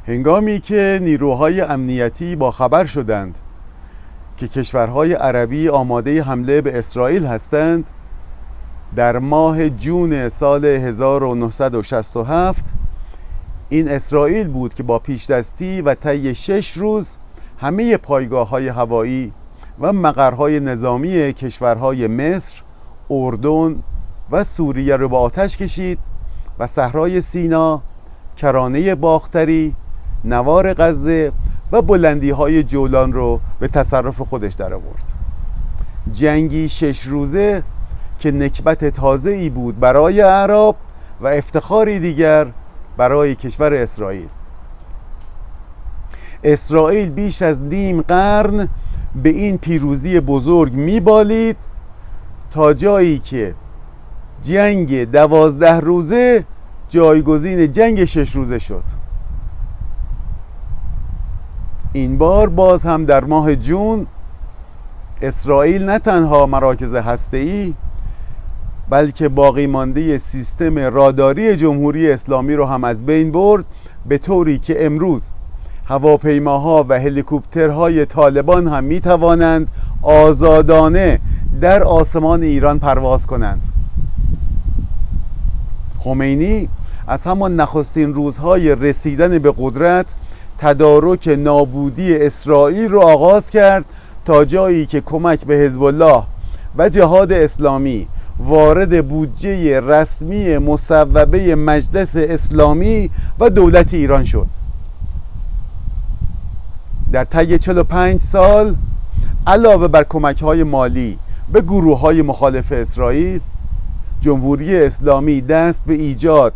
هنگامی که نیروهای امنیتی با خبر شدند که کشورهای عربی آماده حمله به اسرائیل هستند، در ماه جون سال 1967 این اسرائیل بود که با پیشدستی و طی 6 روز همه پایگاه‌های هوایی و مقرهای نظامی کشورهای مصر، اردن و سوریه را به آتش کشید و صحرای سینا، کرانه باختری، نوار غزه و بلندی‌های جولان رو به تصرف خودش در آورد. جنگی 6 روزه که نکبت تازه‌ای بود برای اعراب و افتخاری دیگر برای کشور اسرائیل. اسرائیل بیش از نیم قرن به این پیروزی بزرگ میبالید تا جایی که جنگ 12 روزه جایگزین جنگ 6 روزه شد. این بار باز هم در ماه جون اسرائیل نه تنها مراکز هسته‌ای بلکه باقی مانده سیستم راداری جمهوری اسلامی رو هم از بین برد، به طوری که امروز هواپیماها و هلیکوپترهای طالبان هم می توانند آزادانه در آسمان ایران پرواز کنند. خمینی از همان نخستین روزهای رسیدن به قدرت تدارک نابودی اسرائیل رو آغاز کرد تا جایی که کمک به حزب الله و جهاد اسلامی وارد بودجه رسمی مصوبه مجلس اسلامی و دولت ایران شد. در طی 45 سال علاوه بر کمک‌های مالی به گروه‌های مخالف اسرائیل، جمهوری اسلامی دست به ایجاد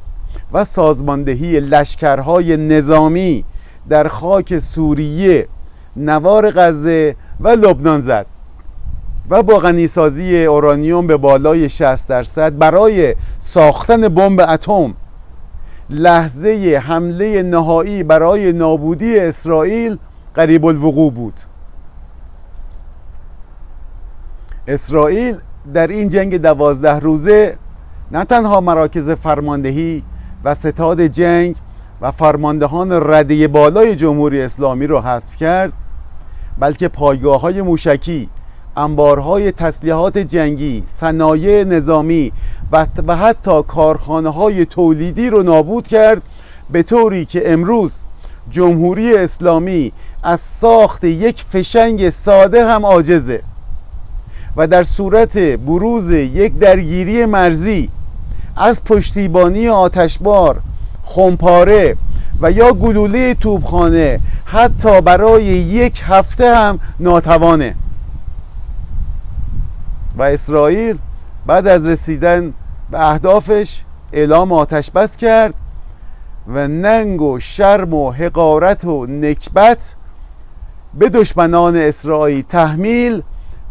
و سازماندهی لشکرهای نظامی در خاک سوریه، نوار غزه و لبنان زد و با غنیسازی اورانیوم به بالای 60% برای ساختن بمب اتم لحظه حمله نهایی برای نابودی اسرائیل قریب الوقوع بود. اسرائیل در این جنگ 12 روزه نه تنها مراکز فرماندهی و ستاد جنگ و فرماندهان رده بالای جمهوری اسلامی را حذف کرد، بلکه پایگاه‌های موشکی، انبارهای تسلیحات جنگی، صنایع نظامی و حتی کارخانه‌های تولیدی رو نابود کرد، به طوری که امروز جمهوری اسلامی از ساخت یک فشنگ ساده هم عاجزه و در صورت بروز یک درگیری مرزی از پشتیبانی آتشبار، خمپاره و یا گلوله توپخانه حتی برای یک هفته هم ناتوانه. و اسرائیل بعد از رسیدن به اهدافش اعلام آتش بس کرد و ننگ و شرم و حقارت و نکبت به دشمنان اسرائیل تحمیل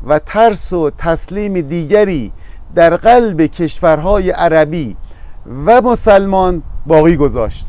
و ترس و تسلیم دیگری در قلب کشورهای عربی و مسلمان باقی گذاشت.